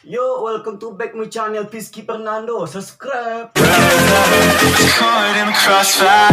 Yo, welcome to back my channel Peacekeeper Nando. Subscribe. Caught in the crossfire.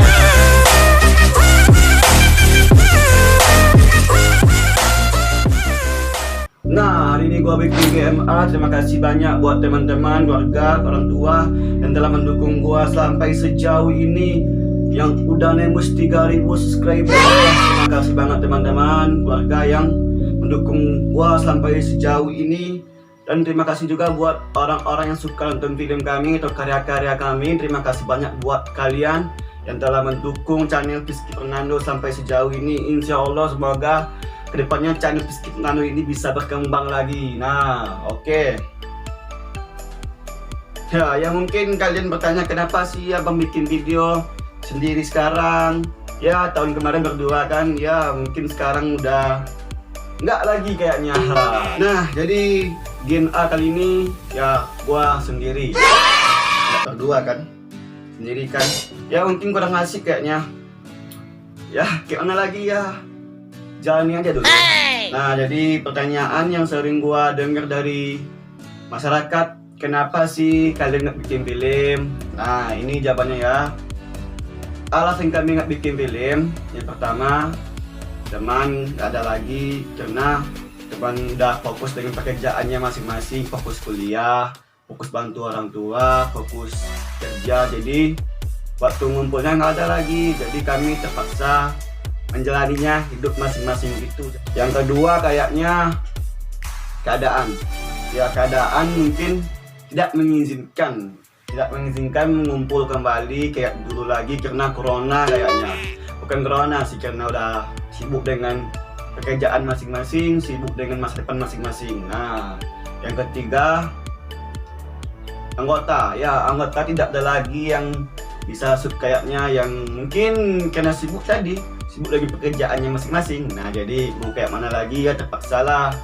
Nah, hari ini gua bikin GMA. Terima kasih banyak buat teman-teman, keluarga, orang tua yang telah mendukung gua sampai sejauh ini, yang udah nembus 3000 subscriber. Terima kasih banget teman-teman, keluarga yang mendukung gua sampai sejauh ini. Dan terima kasih juga buat orang-orang yang suka nonton film kami atau karya-karya kami. Terima kasih banyak buat kalian yang telah mendukung channel Peacekeeper Nando sampai sejauh ini. Insya Allah semoga kedepannya channel Peacekeeper Nando ini bisa berkembang lagi. Nah, oke. Ya, yang mungkin kalian bertanya kenapa sih abang bikin video sendiri sekarang? Ya, tahun kemarin berdua kan. Ya, mungkin sekarang udah nggak lagi kayaknya. Nah, jadi Gen A kali ini ya gua sendiri, nggak berdua kan, sendiri kan. Ya mungkin kurang asik kayaknya. Ya kayak mana lagi ya, jalani aja dulu. Nah, jadi pertanyaan yang sering gua dengar dari masyarakat, kenapa sih kalian nggak bikin film? Nah, ini jawabannya ya. Alasan kami nggak bikin film, yang pertama, teman gak ada lagi karena teman udah fokus dengan pekerjaannya masing-masing, fokus kuliah, fokus bantu orang tua, fokus kerja, jadi waktu ngumpulnya nggak ada lagi. Jadi kami terpaksa menjalaninya hidup masing-masing gitu. Yang kedua kayaknya keadaan, ya keadaan mungkin tidak mengizinkan mengumpul kembali kayak dulu lagi karena corona kayaknya. Bukan corona sih, karena udah sibuk dengan pekerjaan masing-masing, sibuk dengan masa depan masing-masing. Nah, yang ketiga anggota. Ya, anggota tidak ada lagi yang bisa kayaknya, yang mungkin karena sibuk tadi, sibuk lagi pekerjaannya masing-masing. Nah, jadi mau kayak mana lagi ya, terpaksalah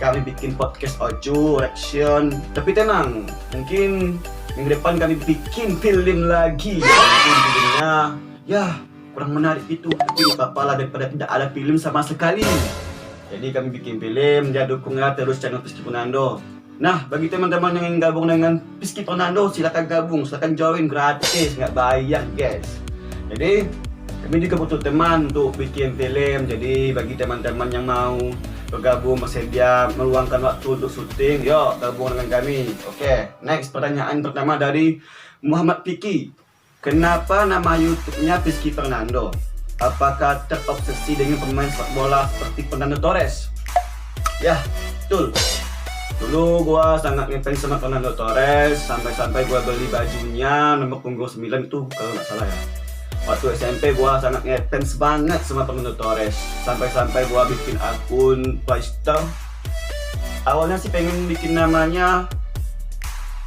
kami bikin podcast Ocu Reaction. Tapi tenang, mungkin minggu depan kami bikin film lagi. Mungkin filmnya ya kurang menarik itu, tapi apalah daripada tidak ada film sama sekali. Jadi kami bikin film, ya dukunglah terus channel Peacekeeper Nando. Nah, bagi teman-teman yang ingin gabung dengan Peacekeeper Nando, silakan gabung, silakan join, gratis, nggak bayar guys. Jadi kami juga butuh teman untuk bikin film. Jadi bagi teman-teman yang mau bergabung, bersedia meluangkan waktu untuk syuting, yuk gabung dengan kami. Oke, next pertanyaan pertama dari Muhammad Piki. Kenapa nama YouTube-nya Peacekeeper Nando? Apakah terobsesi dengan pemain sepak bola seperti Fernando Torres? Ya, betul. Dulu gua sangat ngefans sama Fernando Torres, sampai-sampai gua beli bajunya nomor punggung 9 itu kalau nggak salah ya. Waktu SMP gua sangat ngefans banget sama Fernando Torres, sampai-sampai gua bikin akun Playstore. Awalnya sih pengen bikin namanya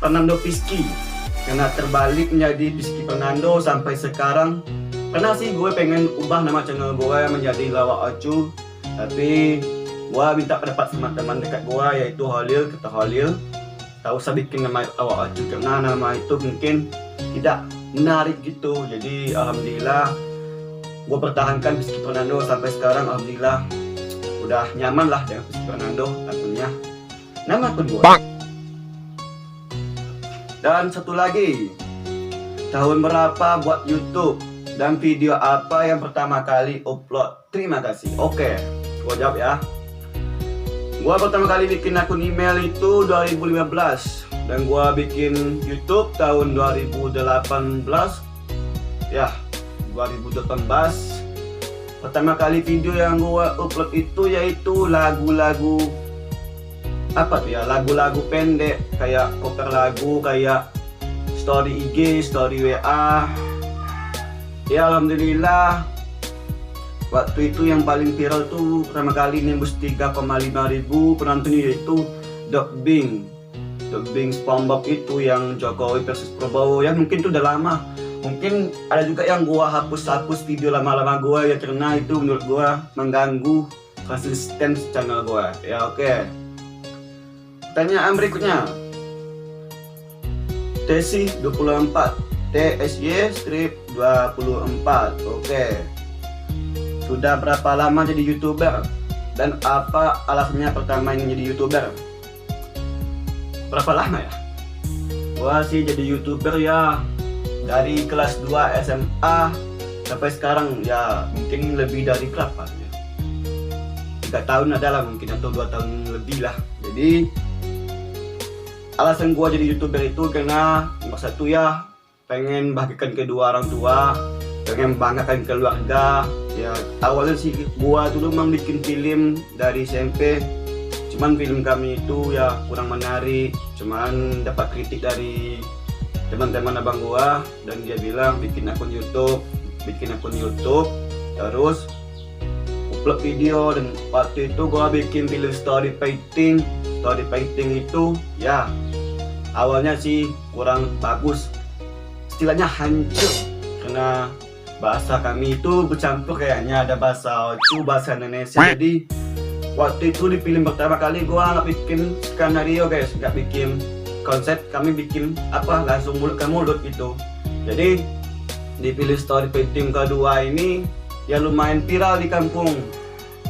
Fernando Piski, karena terbalik menjadi Peacekeeper Nando sampai sekarang. Pernah sih gue pengen ubah nama channel gue menjadi Lawak Ocu, tapi gue minta pendapat sama teman dekat gue yaitu Holil. Kata Holil, tak usah bikin nama Lawak Ocu karena nama itu mungkin tidak menarik gitu. Jadi alhamdulillah gue pertahankan Peacekeeper Nando sampai sekarang. Alhamdulillah udah nyaman lah dengan Peacekeeper Nando akunnya, nama akun gue. Dan satu lagi, tahun berapa buat YouTube dan video apa yang pertama kali upload? Terima kasih. Oke, gua jawab ya. Gua pertama kali bikin akun email itu 2015 dan gua bikin YouTube tahun 2018. Ya, 2018. Pertama kali video yang gua upload itu yaitu lagu-lagu apa tuh ya, lagu-lagu pendek kayak cover lagu, kayak story IG, story WA. Ya alhamdulillah waktu itu yang paling viral tuh pertama kali nembus 3,5 ribu penonton, yaitu dubbing SpongeBob itu yang Jokowi versus Prabowo. Ya mungkin itu udah lama, mungkin ada juga yang gua hapus video lama-lama gua ya, karena itu menurut gua mengganggu konsisten channel gua. Ya oke. Pertanyaan berikutnya, Tesi 24, TSY strip 24. Oke. Sudah berapa lama jadi YouTuber? Dan apa alasannya pertama ingin jadi YouTuber? berapa lama ya? Gua sih jadi YouTuber ya dari kelas 2 SMA sampai sekarang ya, mungkin lebih dari berapa ya? 3 tahun adalah mungkin, atau 2 tahun lebih lah. Jadi alasan gua jadi YouTuber itu karena nomor satu ya, pengen bahagiakan kedua orang tua, pengen banggakan keluarga. Ya awalnya sih gua dulu memang bikin film dari SMP, cuman film kami itu ya kurang menarik, cuman dapat kritik dari teman-teman abang gua, dan dia bilang bikin akun YouTube, terus upload video. Dan waktu itu gua bikin film story fighting itu ya awalnya sih kurang bagus, istilahnya hancur, karena bahasa kami itu bercampur, kayaknya ada bahasa Ocu, bahasa Indonesia. Jadi waktu itu di film pertama kali gua nggak bikin skenario guys, nggak bikin konsep, kami bikin apa langsung mulut ke mulut gitu. Jadi di film story fighting kedua ini ya lumayan viral di kampung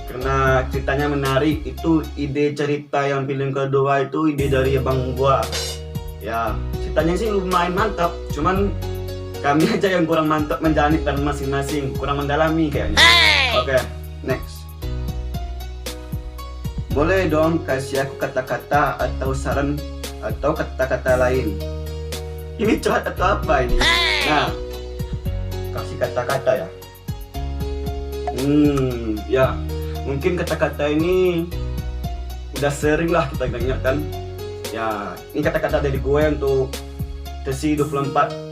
karena ceritanya menarik. Itu ide cerita yang film kedua itu ide dari abang gua. Ya ceritanya sih lumayan mantap, cuman kami aja yang kurang mantap menjalani peran masing-masing, kurang mendalami kayaknya. Oke, next. Boleh dong kasih aku kata-kata atau saran atau kata-kata lain. Ini curhat atau apa ini? Nah, kasih kata-kata ya. Ya, mungkin kata-kata ini udah sering lah kita dengarkan. Ya, ini kata-kata dari gue untuk Tesi 24.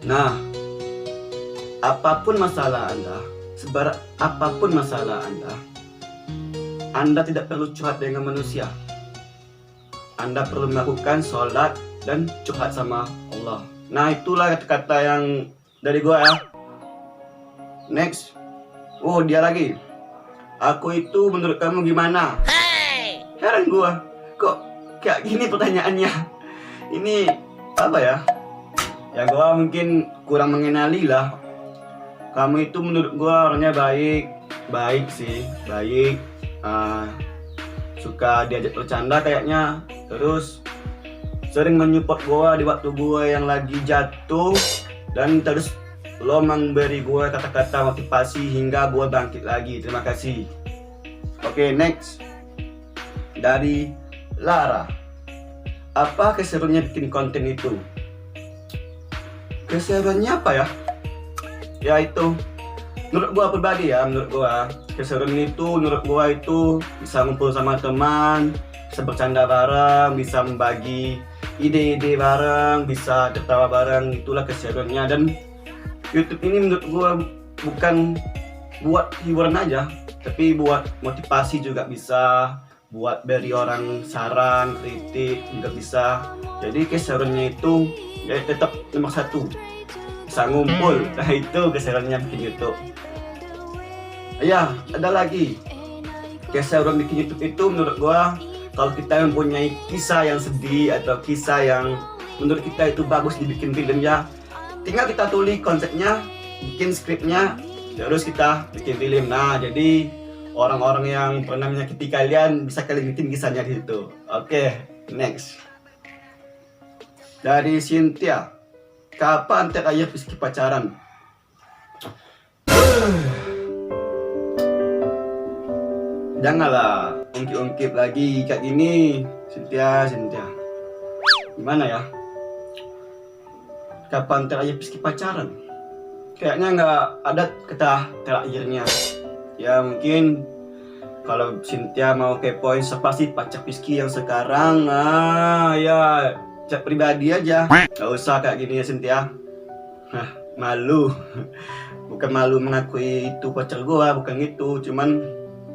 Nah, apapun masalah Anda, seberat apapun masalah Anda tidak perlu curhat dengan manusia. Anda perlu melakukan sholat dan curhat sama Allah. Nah, itulah kata-kata yang dari gua ya. Next. Oh, dia lagi. Aku itu menurut kamu gimana? Heran gua, kok kayak gini pertanyaannya. Ini apa ya? Ya gua mungkin kurang mengenali lah. Kamu itu menurut gua orangnya baik sih, baik. Suka diajak bercanda kayaknya. Terus sering menyupport gua di waktu gua yang lagi jatuh, dan terus lo memberi gua kata-kata motivasi hingga gua bangkit lagi. Terima kasih. Oke, next. Dari Lara. Apa keseruannya bikin konten itu? Keseruannya apa ya? Ya itu, menurut gua pribadi ya, keseruan itu menurut gua itu bisa ngumpul sama teman, bisa bercanda bareng, bisa membagi ide-ide bareng, bisa tertawa bareng. Itulah keseruannya. Dan YouTube ini menurut gua bukan buat hiburan aja, tapi buat motivasi juga bisa, buat beri orang saran, kritik juga bisa. Jadi keseruannya itu ya tetap nomor satu, bisa ngumpul. Nah itu keseruannya bikin YouTube. Ya ada lagi keseruan bikin YouTube itu menurut gua, kalau kita mempunyai kisah yang sedih atau kisah yang menurut kita itu bagus dibikin film ya, tinggal kita tulis konsepnya, bikin skripnya, terus kita bikin film. Nah jadi orang-orang yang pernah menyakiti kalian bisa kalian bikin kisahnya di situ. Oke, next. Dari Cynthia, kapan terakhir Rizky pacaran? Janganlah ungkip-ungkip lagi kayak gini, Cynthia. Gimana ya? Kapan terakhir Rizky pacaran? Kayaknya nggak ada kata terakhirnya. Ya mungkin kalau Cynthia mau kepoin siapa sih pacar Rizky yang sekarang, ya chat pribadi aja, nggak usah kayak gini ya Cynthia. Malu. Bukan malu mengakui itu pacar gua, bukan gitu, cuman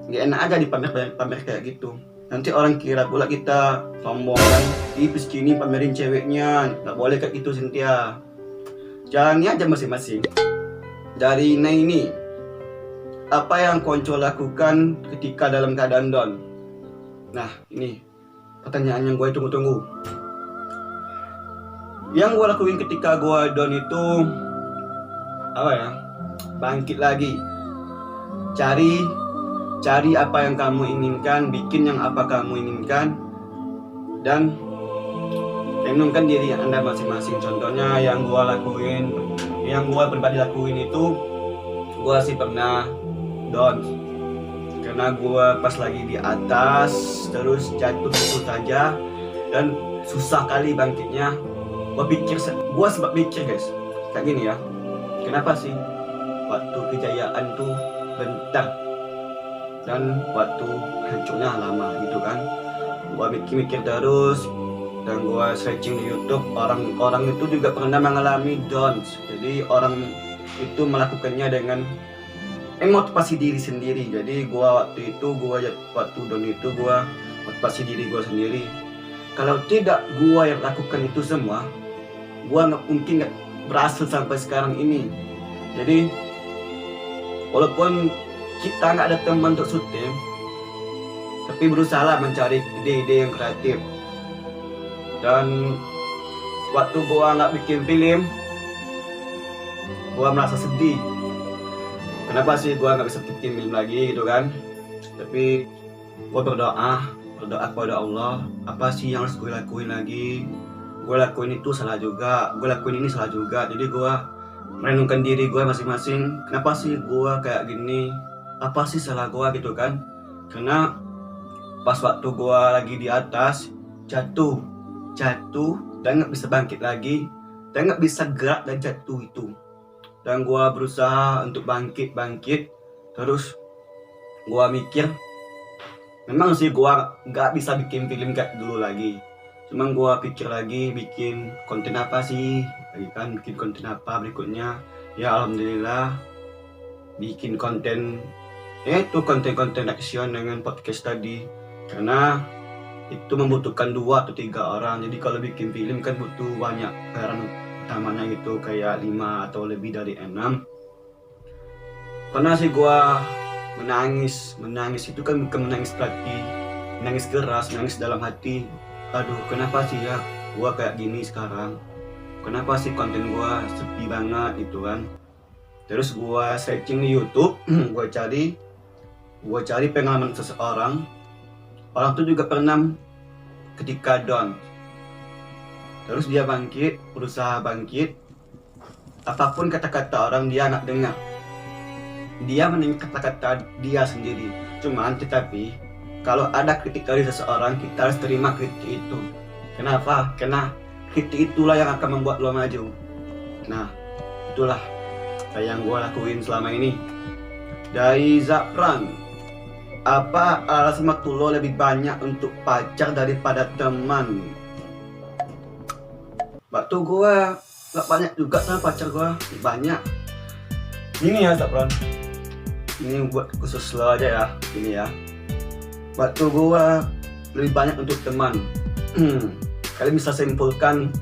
nggak enak aja dipamer kayak gitu. Nanti orang kira pula kita sombong kan, Rizky ini pamerin ceweknya. Nggak boleh kayak gitu Cynthia, jalani aja masing-masing. Dari ini, apa yang Konco lakukan ketika dalam keadaan down? Nah ini pertanyaan yang gue tunggu-tunggu. Yang gue lakuin ketika gue down itu apa ya? Bangkit lagi, cari apa yang kamu inginkan, bikin yang apa kamu inginkan, dan renungkan diri Anda masing-masing. Contohnya yang gua lakuin, yang gua pribadi lakuin itu, gua sih pernah down karena gua pas lagi di atas terus jatuh gitu saja dan susah kali bangkitnya. Gua sempat pikir guys, kayak gini ya, kenapa sih waktu kejayaan tuh bentar dan waktu hancurnya lama gitu kan. Gua mikir terus dan gua searching di YouTube, orang-orang itu juga pernah mengalami downs. Jadi orang itu melakukannya dengan motivasi diri sendiri. Jadi gua waktu down itu gua motivasi diri gua sendiri. Kalau tidak gua yang lakukan itu semua, gua mungkin nggak berhasil sampai sekarang ini. Jadi walaupun kita nggak ada teman untuk syuting, tapi berusaha mencari ide-ide yang kreatif. Dan waktu gua nggak bikin film, gua merasa sedih. Kenapa sih gua nggak bisa bikin film lagi gitu kan? Tapi gua berdoa kepada Allah, apa sih yang harus gue lakuin lagi? Gue lakuin itu salah juga, gue lakuin ini salah juga. Jadi gue merenungkan diri gue masing-masing. Kenapa sih gue kayak gini? Apa sih salah gue gitu kan? Karena pas waktu gue lagi di atas jatuh dan nggak bisa bangkit lagi, dan nggak bisa gerak dan jatuh itu. Dan gue berusaha untuk bangkit. Terus gue mikir, memang sih gue nggak bisa bikin film kayak dulu lagi. Cuman gue pikir lagi, bikin konten apa sih? Bikin konten apa berikutnya? Ya alhamdulillah bikin konten, yaitu konten action dengan podcast tadi. Karena itu membutuhkan 2 atau 3 orang. Jadi kalau bikin film kan butuh banyak peran utamanya gitu, kayak 5 atau lebih dari 6. Pernah sih gue menangis itu kan bukan menangis berarti menangis keras, menangis dalam hati. Aduh, kenapa sih ya gua kayak gini sekarang? Kenapa sih konten gua sepi banget gitu kan? Terus gua searching di YouTube, gua cari pengalaman seseorang. Orang tuh juga pernah ketika down. Terus dia bangkit, berusaha bangkit. Apapun kata-kata orang dia nggak dengar. Dia mendengar kata-kata dia sendiri. Cuman tetapi kalau ada kritik dari seseorang, kita harus terima kritik itu. Kenapa? Karena kritik itulah yang akan membuat lo maju. Nah, itulah yang gue lakuin selama ini. Dari Zafran, apa alasan waktu lo lebih banyak untuk pacar daripada teman? Waktu gue gak banyak juga sama pacar gue, banyak. Ini ya Zafran, ini buat khusus lo aja ya, ini ya. Waktu gua lebih banyak untuk teman. Kalian bisa simpulkan,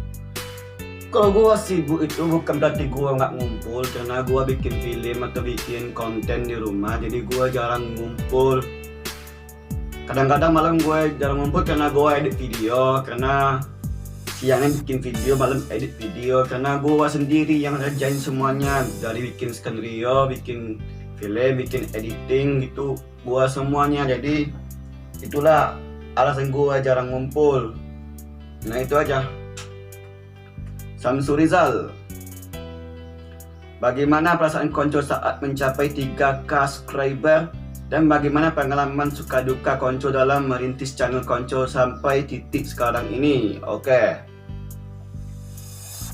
kalau gua sibuk itu bukan berarti gua nggak ngumpul, karena gua bikin film atau bikin konten di rumah, jadi gua jarang ngumpul. Kadang-kadang malam gua jarang ngumpul karena gua edit video, karena siangnya bikin video, malam edit video, karena gua sendiri yang ngerjain semuanya, dari bikin skenario, bikin film, bikin editing gitu, gua semuanya. Jadi itulah alasan gua jarang ngumpul. Nah itu aja. Samsul Rizal, bagaimana perasaan konco saat mencapai 3k subscriber? Dan bagaimana pengalaman suka duka konco dalam merintis channel konco sampai titik sekarang ini? Oke.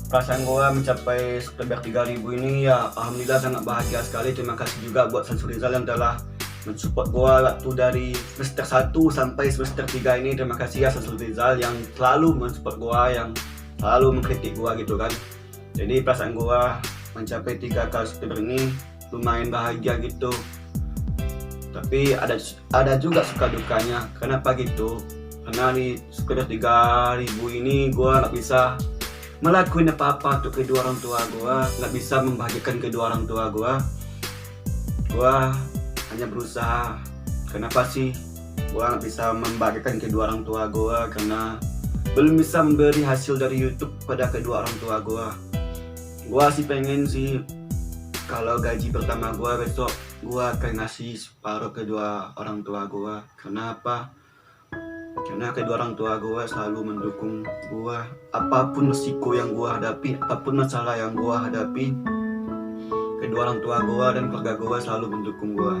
Perasaan gua mencapai subscriber 3000 ini ya alhamdulillah sangat bahagia sekali. Terima kasih juga buat Samsul Rizal yang telah mensupport gua waktu dari semester 1 sampai semester 3 ini. Terima kasih ya Samsul Rizal yang selalu mensupport gua, yang selalu mengkritik gua gitu kan. Jadi perasaan gua mencapai 3k subscriber ini lumayan bahagia gitu. Tapi ada juga suka dukanya. Kenapa gitu? Karena di subscriber 3000 ini gua nggak bisa melakukan apa-apa untuk kedua orang tua gua, nggak bisa membahagiakan kedua orang tua gua. Gua hanya berusaha. Kenapa sih gua nggak bisa membagikan kedua orang tua gua? Karena belum bisa memberi hasil dari YouTube pada kedua orang tua gua. Gua sih pengen sih kalau gaji pertama gua besok gua akan ngasih separuh kedua orang tua gua. Kenapa? Karena kedua orang tua gue selalu mendukung gue. Apapun resiko yang gue hadapi, apapun masalah yang gue hadapi, kedua orang tua gue dan keluarga gue selalu mendukung gue,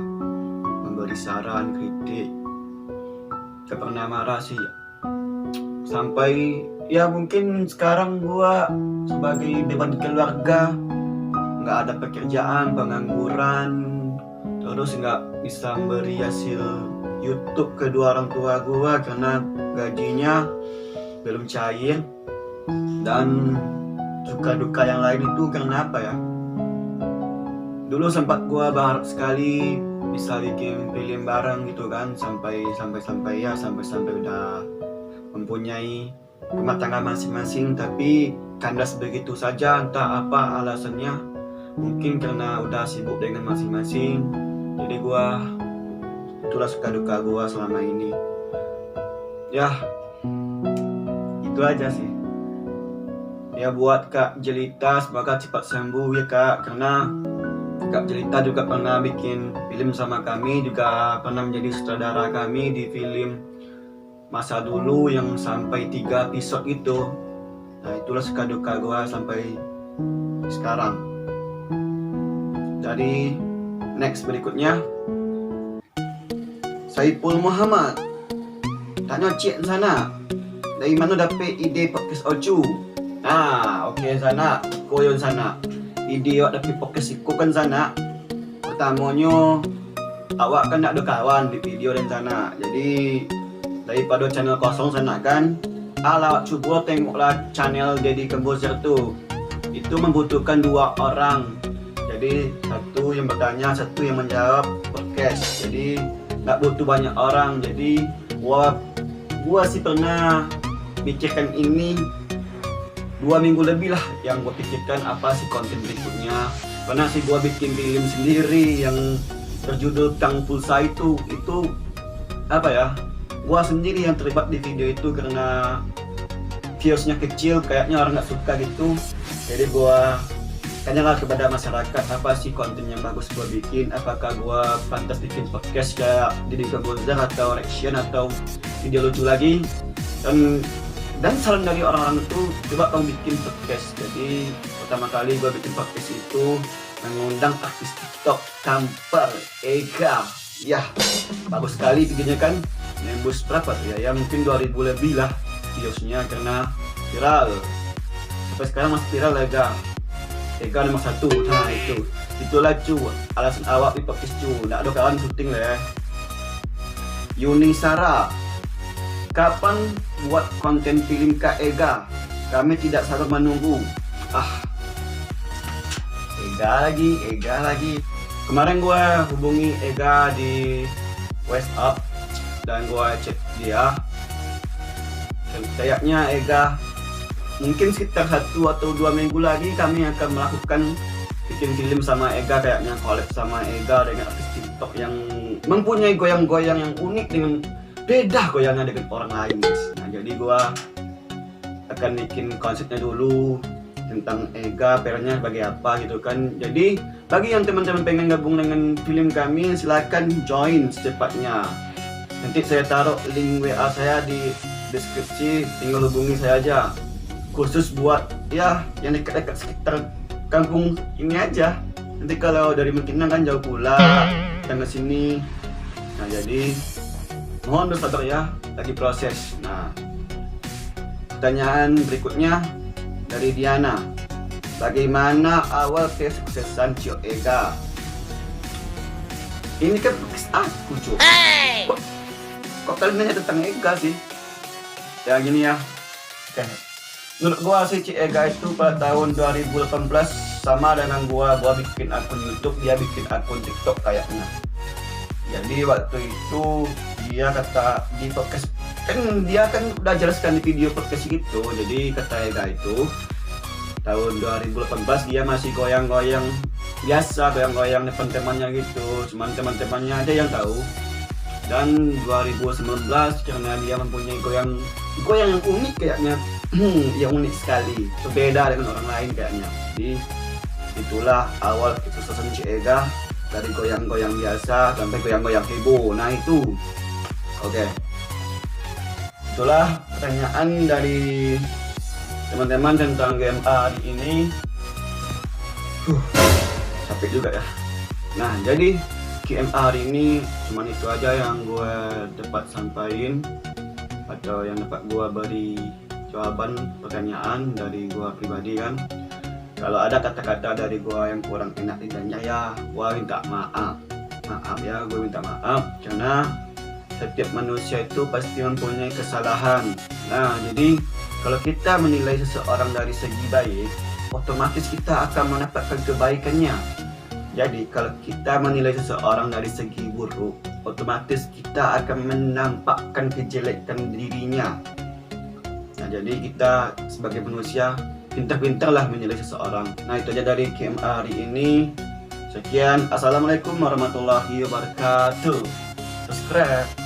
memberi saran, kritik. Gak pernah marah sih. Sampai ya mungkin sekarang gue sebagai beban keluarga, nggak ada pekerjaan, pengangguran, terus nggak bisa memberi hasil YouTube kedua orang tua gue karena gajinya belum cair. Dan duka-duka yang lain itu karena apa ya, dulu sempat gue berharap sekali bisa bikin film bareng gitu kan, sampai udah mempunyai rumah tangga masing-masing, tapi kandas begitu saja, entah apa alasannya. Mungkin karena udah sibuk dengan masing-masing. Jadi itulah suka duka gua selama ini. Ya, itu aja sih. Ya buat Kak Jelita, semoga cepat sembuh ya Kak. Karena Kak Jelita juga pernah bikin film sama kami, juga pernah menjadi sutradara kami di film masa dulu yang sampai 3 episode itu. Nah itulah suka duka gua sampai sekarang. Jadi next berikutnya, Saiful Muhammad tanya cik sana, dari mana dapat ide podcast Ocu? Nah, oke sana, koyon sana. Ide awak dapat podcast iku kan sana. Pertamanya awak kan nak ada kawan di video dan sana. Jadi daripada channel kosong sana kan, awak coba tengoklah channel Deddy Corbuzier tuh. Itu membutuhkan 2 orang. Jadi satu yang bertanya, satu yang menjawab podcast. Jadi nggak butuh banyak orang. Jadi gua sih pernah pikirkan ini 2 minggu lebih lah, yang gua pikirkan apa sih konten berikutnya. Pernah sih gua bikin film sendiri yang berjudul Tang Pulsa itu apa ya, gua sendiri yang terlibat di video itu karena viewsnya kecil, kayaknya orang nggak suka gitu. Jadi gua tanyalah kepada masyarakat, apa sih konten yang bagus gua bikin, apakah gua pantas bikin podcast kayak Deddy Corbuzier atau reaction atau video lucu lagi. Dan saran dari orang-orang itu, coba kamu bikin podcast. Jadi pertama kali gua bikin podcast itu mengundang artis TikTok Kamper Ega. Ya bagus sekali videonya kan, nembus berapa tuh ya, mungkin 2000 lebih lah viewsnya karena viral. Sampai sekarang masih viral Ega nomor 1. Nah itulah cu, alasan awak di podcast cu, nggak ada kawan syuting lah ya. Yuni Sara, kapan buat konten film Kak Ega? Kami tidak sabar menunggu. Ega lagi. Kemarin gue hubungi Ega di WhatsApp dan gue chat dia. Dan kayaknya Ega mungkin sekitar 1 atau 2 minggu lagi kami akan melakukan bikin film sama Ega, kayaknya collab sama Ega dengan artis TikTok yang mempunyai goyang-goyang yang unik, dengan beda goyangnya dengan orang lain guys. Nah jadi gua akan bikin konsepnya dulu tentang Ega, perannya sebagai apa gitu kan. Jadi bagi yang teman-teman pengen gabung dengan film kami, silakan join secepatnya. Nanti saya taruh link WA saya di deskripsi, tinggal hubungi saya aja. Khusus buat ya yang dekat-dekat sekitar kampung ini aja. Nanti kalau dari Mekinang kan jauh pula datang ke sini. Nah jadi mohon bersabar ya, lagi proses. Nah pertanyaan berikutnya dari Diana, bagaimana awal kesuksesan Cio Ega? Ini kan aku cu. Kok kalian nanya tentang Ega sih? Ya gini ya. Oke. Menurut gua sih Cik Ega itu pada tahun 2018 sama dengan gua bikin akun YouTube, dia bikin akun TikTok kayaknya. Jadi waktu itu dia kata di podcast, kan dia kan udah jelaskan di video podcast gitu. Jadi kata Ega itu tahun 2018 dia masih goyang-goyang biasa, goyang-goyang depan temannya gitu, cuman teman-temannya aja yang tahu. Dan 2019 karena dia mempunyai goyang yang unik kayaknya, yang unik sekali, berbeda dengan orang lain kayaknya. Jadi itulah awal kesuksesan Cik Ega, dari goyang-goyang biasa sampai goyang-goyang heboh. Nah itu oke. Itulah pertanyaan dari teman-teman tentang GMA hari ini. Capek juga ya. Nah, jadi GMA hari ini cuman itu aja yang gue dapat sampaikan, atau yang dapat gue beri jawaban pertanyaan dari gue pribadi kan. Kalau ada kata-kata dari gue yang kurang enak lidahnya ya gue minta maaf. Ya, gue minta maaf karena setiap manusia itu pasti mempunyai kesalahan. Nah, jadi kalau kita menilai seseorang dari segi baik, otomatis kita akan mendapatkan kebaikannya. Jadi kalau kita menilai seseorang dari segi buruk, otomatis kita akan menampakkan kejelekan dirinya. Nah, jadi kita sebagai manusia pintar-pintarlah menilai seseorang. Nah, itu aja dari KMA hari ini. Sekian, assalamualaikum warahmatullahi wabarakatuh. Subscribe.